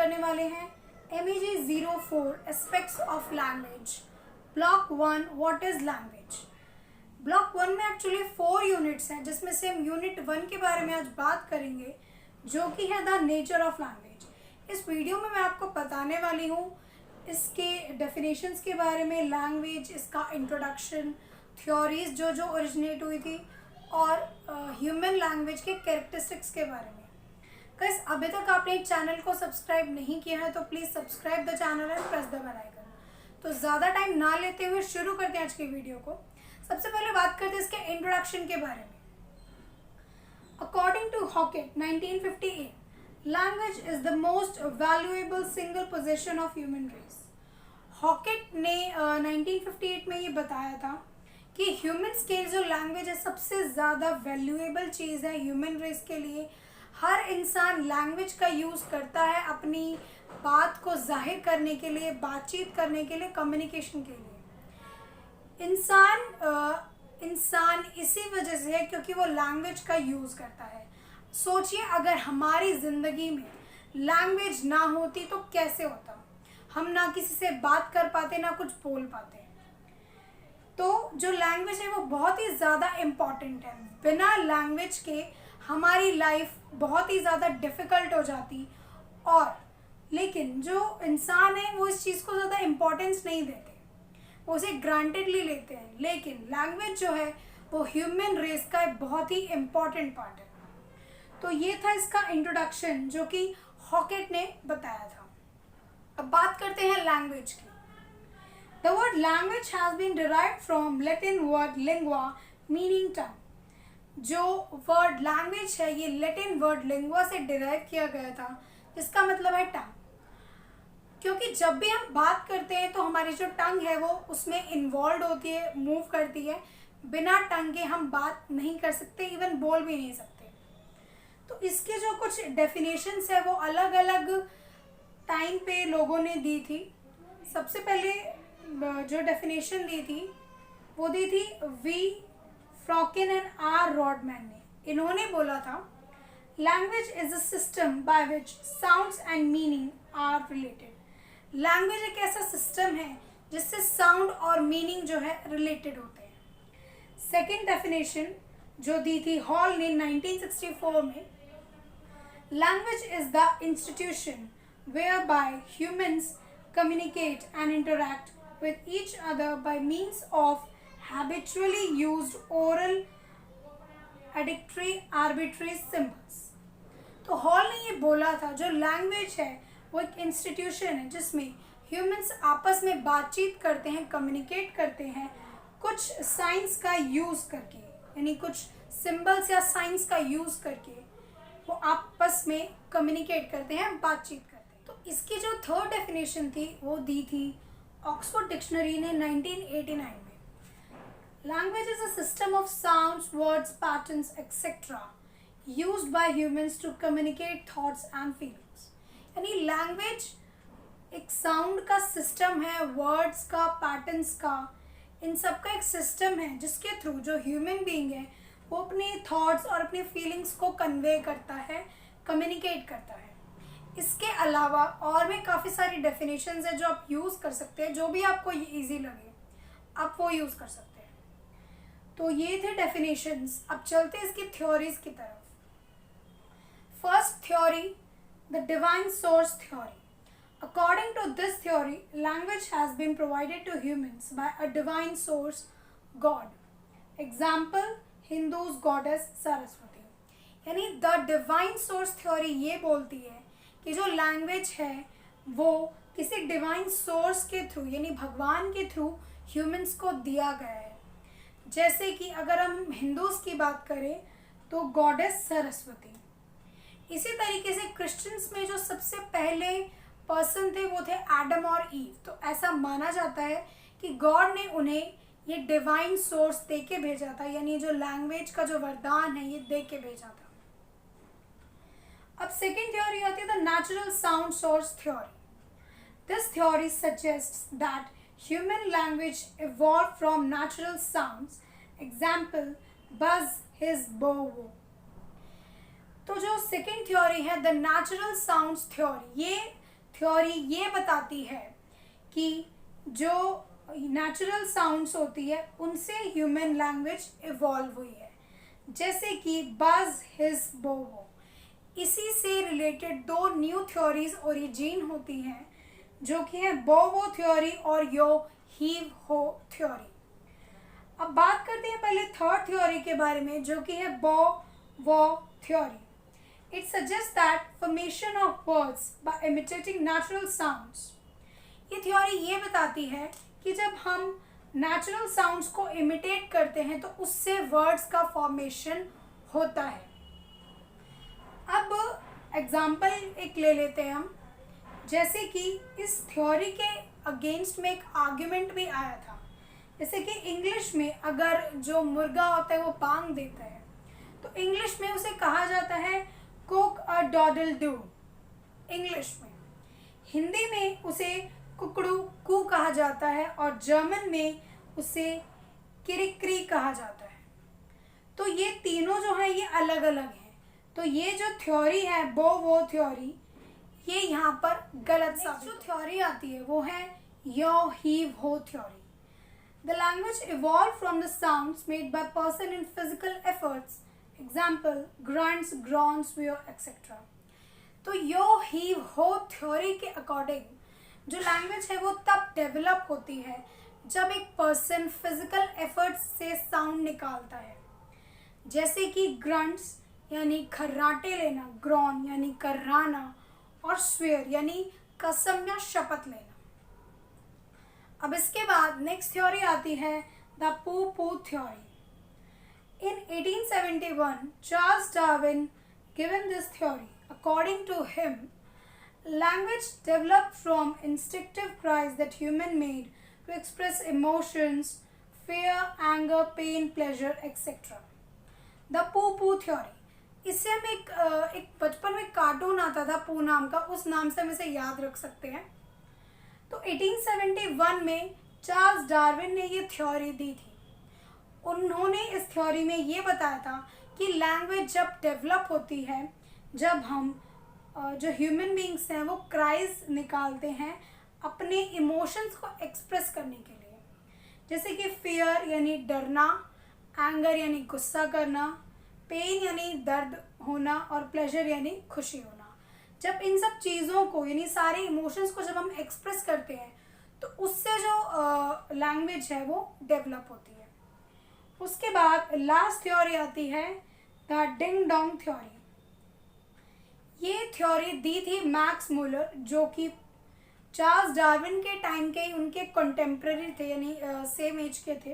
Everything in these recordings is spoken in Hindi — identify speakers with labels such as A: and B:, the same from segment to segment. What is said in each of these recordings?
A: करने वाले हैं MEG04 aspects of language. Block 1 what is language. Block 1 में एक्चुअली 4 यूनिट्स हैं, जिसमें से हम यूनिट 1 के बारे में आज बात करेंगे, जो कि है द नेचर ऑफ लैंग्वेज। इस वीडियो में मैं आपको बताने वाली हूँ इसके डेफिनेशंस के बारे में, लैंग्वेज, इसका इंट्रोडक्शन, थ्योरीज जो ओरिजिनेट हुई थी, और ह्यूमन लैंग्वेज के कैरेक्टरिस्टिक्स के बारे में। गाइस, अभी तक आपने चैनल को सब्सक्राइब नहीं किया है तो please subscribe the channel and press the bell icon. तो ज़्यादा टाइम ना लेते हुए शुरू करते हैं आज की वीडियो को। सबसे पहले बात करते हैं इसके इंट्रोडक्शन के बारे में। According to Hockett 1958, language is the most valuable single position of human race. Hockett ने 1958 में ये बताया था कि ह्यूमन स्केल जो लैंग्वेज है सबसे ज़्यादा वैल्यूएबल चीज़ है ह्यूमन रेस के लिए। हर इंसान लैंग्वेज का यूज़ करता है अपनी बात को जाहिर करने के लिए, बातचीत करने के लिए, कम्युनिकेशन के लिए। इंसान इसी वजह से है क्योंकि वो लैंग्वेज का यूज़ करता है। सोचिए, अगर हमारी ज़िंदगी में लैंग्वेज ना होती तो कैसे होता। हम ना किसी से बात कर पाते, ना कुछ बोल पाते। तो जो लैंग्वेज है वो बहुत ही ज़्यादा इम्पॉर्टेंट है। बिना लैंग्वेज के हमारी लाइफ बहुत ही ज़्यादा डिफ़िकल्ट हो जाती। और लेकिन जो इंसान है वो इस चीज़ को ज़्यादा इम्पोर्टेंस नहीं देते, वो उसे ग्रांटेडली लेते हैं। लेकिन लैंग्वेज जो है वो ह्यूमन रेस का एक बहुत ही इम्पॉर्टेंट पार्ट है। तो ये था इसका इंट्रोडक्शन जो कि हॉकेट ने बताया था। अब बात करते हैं लैंग्वेज की। The word language has been derived from Latin word lingua meaning tongue. जो वर्ड लैंग्वेज है ये लैटिन वर्ड लिंगुआ से डिराइव किया गया था, जिसका मतलब है टंग। क्योंकि जब भी हम बात करते हैं तो हमारी जो टंग है वो उसमें इन्वॉल्व होती है, मूव करती है। बिना टंग के हम बात नहीं कर सकते, इवन बोल भी नहीं सकते। तो इसके जो कुछ डेफिनेशंस है वो अलग अलग टाइम पे लोगों ने दी थी। सबसे पहले जो डेफिनेशन दी थी वो दी थी V Fromkin and R Rodman ने। इन्होंने बोला था language is a system by which sounds and meaning are related. Language एक ऐसा सिस्टम है जिससे साउंड और मीनिंग जो है रिलेटेड होते हैं। सेकेंड डेफिनेशन जो दी थी हॉल ने 1964 में, language is the institution whereby humans communicate and interact with each other by means of habitually used oral arbitrary symbols। तो हॉल ने ये बोला था जो लैंग्वेज है वो एक इंस्टीट्यूशन है जिसमें ह्यूमंस आपस में बातचीत करते हैं, कम्युनिकेट करते हैं कुछ साइंस का यूज़ करके, यानी कुछ सिंबल्स या साइंस का यूज़ करके वो आपस में कम्युनिकेट करते हैं, बातचीत करते हैं। तो इसकी जो थर्ड डेफिनेशन थी वो दी थी ऑक्सफोर्ड डिक्शनरी ने 1989 में। Language is a system of sounds, words, patterns etcetera used by humans to communicate thoughts and feelings. यानी लैंग्वेज एक साउंड का सिस्टम है, वर्ड्स का, पैटर्न्स का, इन सब का एक सिस्टम है जिसके थ्रू जो ह्यूमन बीइंग है वो अपने थॉट्स और अपने फीलिंग्स को कन्वे करता है, कम्युनिकेट करता है। इसके अलावा और भी काफ़ी सारी डेफिनेशंस है जो आप यूज़ कर सकते हैं, जो भी आपको इजी लगे आप वो यूज़ कर सकते हैं। तो ये थे डेफिनेशंस। अब चलते हैं इसकी थ्योरीज की तरफ। First theory, the divine source theory. According to this theory, language has been provided to humans by a divine source, God. Example, Hindus goddess Saraswati. यानी द डिवाइन सोर्स थ्योरी ये बोलती है कि जो लैंग्वेज है वो किसी डिवाइन सोर्स के थ्रू, यानी भगवान के थ्रू ह्यूमंस को दिया गया है। जैसे कि अगर हम हिंदूज की बात करें तो गॉडेस सरस्वती। इसी तरीके से क्रिश्चियंस में जो सबसे पहले पर्सन थे वो थे एडम और ईव। तो ऐसा माना जाता है कि गॉड ने उन्हें ये डिवाइन सोर्स दे के भेजा था, यानी जो लैंग्वेज का जो वरदान है ये दे के भेजा था। अब सेकेंड थ्योरी आती है the natural sound source theory. This theory suggests that human language evolve from natural sounds. Example, बज, हिज, बो, वो। तो जो सेकेंड थ्योरी है द नेचुरल साउंड्स थ्योरी, ये थ्योरी ये बताती है कि जो नेचुरल साउंड्स होती है उनसे ह्यूमन लैंग्वेज इवॉल्व हुई है, जैसे कि बज, हिस, बोवो। इसी से रिलेटेड दो न्यू थ्योरीज ओरिजिन होती हैं, जो कि है बोवो थ्योरी और यो हीव हो थ्योरी। अब बात करते हैं पहले थर्ड थ्योरी के बारे में, जो कि है bow wow theory. It suggest that formation of words by imitating natural sounds. ये थ्योरी ये बताती है कि जब हम नेचुरल साउंड्स को इमिटेट करते हैं तो उससे वर्ड्स का फॉर्मेशन होता है। अब एग्जाम्पल एक ले लेते हैं हम, जैसे कि इस थ्योरी के अगेंस्ट में एक आर्ग्यूमेंट भी आया था। जैसे कि इंग्लिश में अगर जो मुर्गा होता है वो बांग देता है तो इंग्लिश में उसे कहा जाता है कुक अ डॉडल डू, इंग्लिश में। हिंदी में उसे कुकड़ू कू कहा जाता है और जर्मन में उसे किरिक्री कहा जाता है। तो ये तीनों जो है ये अलग अलग हैं। तो ये जो थ्योरी है बोवो थ्योरी, ये यहाँ पर गलत साबित। जो थ्योरी आती है वो है yo heave ho theory. The language evolve from the sounds made by person in physical efforts, example grunts, groans, where etcetera. तो यो हीव हो थ्योरी के अकॉर्डिंग जो लैंग्वेज है वो तब डेवलप होती है जब एक पर्सन फिजिकल एफर्ट्स से साउंड निकालता है, जैसे कि ग्रंट्स यानी खर्राटे लेना, ग्रॉन यानी कर्राना, और स्वेयर यानी कसम या शपथ लेना। अब इसके बाद नेक्स्ट थ्योरी आती है the pooh pooh theory. In 1871 Charles Darwin given this theory. According to him, language developed from instinctive cries that human made to express emotions, fear, anger, pain, pleasure, etc. The poo poo theory. इससे हम एक बचपन में कार्टून आता था पू नाम का, उस नाम से हम इसे याद रख सकते हैं। तो 1871 में चार्ल्स डार्विन ने ये थ्योरी दी थी। उन्होंने इस थ्योरी में ये बताया था कि लैंग्वेज जब डेवलप होती है, जब हम जो ह्यूमन बींग्स हैं वो क्राइज निकालते हैं अपने इमोशंस को एक्सप्रेस करने के लिए, जैसे कि फियर यानी डरना, एंगर यानी गुस्सा करना, पेन यानी दर्द होना, और प्लेजर यानी खुशी होना। जब इन सब चीज़ों को यानी सारे इमोशंस को जब हम एक्सप्रेस करते हैं तो उससे जो लैंग्वेज है वो डेवलप होती है। उसके बाद लास्ट थ्योरी आती है द डिंग डोंग थ्योरी। ये थ्योरी दी थी मैक्स मुलर, जो कि चार्ल्स डार्विन के टाइम के ही उनके कंटेम्प्रेरी थे, यानी सेम एज के थे।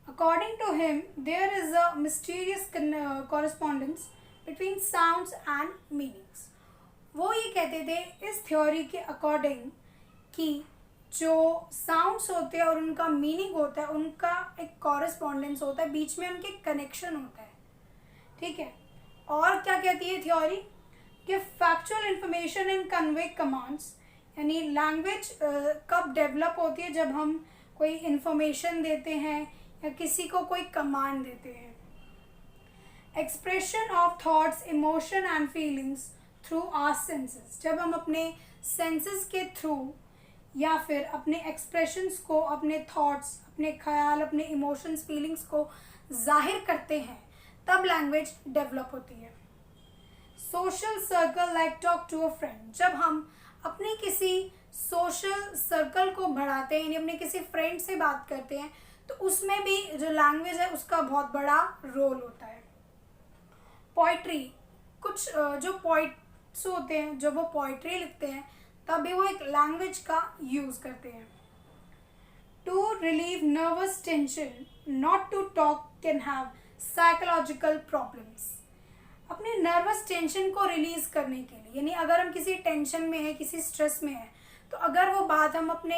A: According to him there is a mysterious correspondence between sounds and meanings. वो ये कहते थे इस थ्योरी के अकॉर्डिंग कि जो साउंड्स होते हैं और उनका मीनिंग होता है, उनका एक कॉरेस्पॉन्डेंस होता है, बीच में उनके कनेक्शन होता है। ठीक है। और क्या कहती है थ्योरी कि factual information and convey commands, यानी लैंग्वेज कब डेवलप होती है, जब हम कोई इंफॉर्मेशन देते हैं या किसी को कोई कमांड देते हैं। Expression of thoughts, emotion and feelings through our senses, जब हम अपने सेंसेस के थ्रू या फिर अपने एक्सप्रेशंस को, अपने थॉट्स, अपने ख्याल, अपने इमोशंस, फीलिंग्स को जाहिर करते हैं, तब लैंग्वेज डेवलप होती है। Social circle like talk to a friend, जब हम अपने किसी सोशल सर्कल को बढ़ाते हैं, यानी अपने किसी फ्रेंड से बात करते हैं, तो उसमें भी जो लैंग्वेज है उसका बहुत बड़ा रोल होता है। पोइट्री, कुछ जो पोइट्स होते हैं जब वो पोइट्री लिखते हैं तभी वो एक लैंग्वेज का यूज़ करते हैं। To relieve nervous tension, not to talk can have psychological problems. अपने नर्वस टेंशन को रिलीज करने के लिए, यानी अगर हम किसी टेंशन में हैं, किसी स्ट्रेस में हैं, तो अगर वो बात हम अपने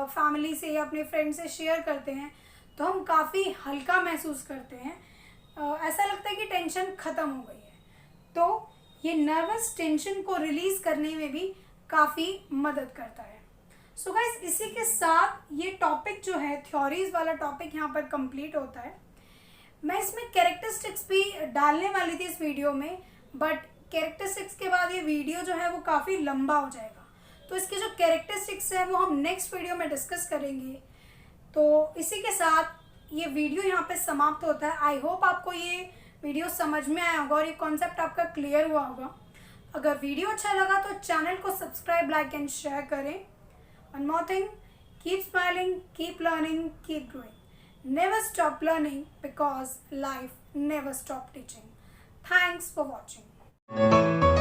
A: फैमिली से या अपने फ्रेंड से शेयर करते हैं तो हम काफ़ी हल्का महसूस करते हैं, ऐसा लगता है कि टेंशन ख़त्म हो गई है। तो ये नर्वस टेंशन को रिलीज़ करने में भी काफ़ी मदद करता है। सो गाइस, इसी के साथ ये टॉपिक जो है थ्योरीज वाला टॉपिक यहाँ पर कंप्लीट होता है। मैं इसमें कैरेक्टरिस्टिक्स भी डालने वाली थी इस वीडियो में, बट कैरेक्टरिस्टिक्स के बाद ये वीडियो जो है वो काफ़ी लंबा हो जाएगा, तो इसके जो कैरेक्टरिस्टिक्स है वो हम नेक्स्ट वीडियो में डिस्कस करेंगे। तो इसी के साथ ये वीडियो यहाँ पे समाप्त होता है। आई होप आपको ये वीडियो समझ में आया होगा और ये कॉन्सेप्ट आपका क्लियर हुआ होगा। अगर वीडियो अच्छा लगा तो चैनल को सब्सक्राइब, लाइक एंड शेयर करें। One more thing, keep smiling, keep learning, keep growing, never stop learning because life never stop teaching. Thanks for watching.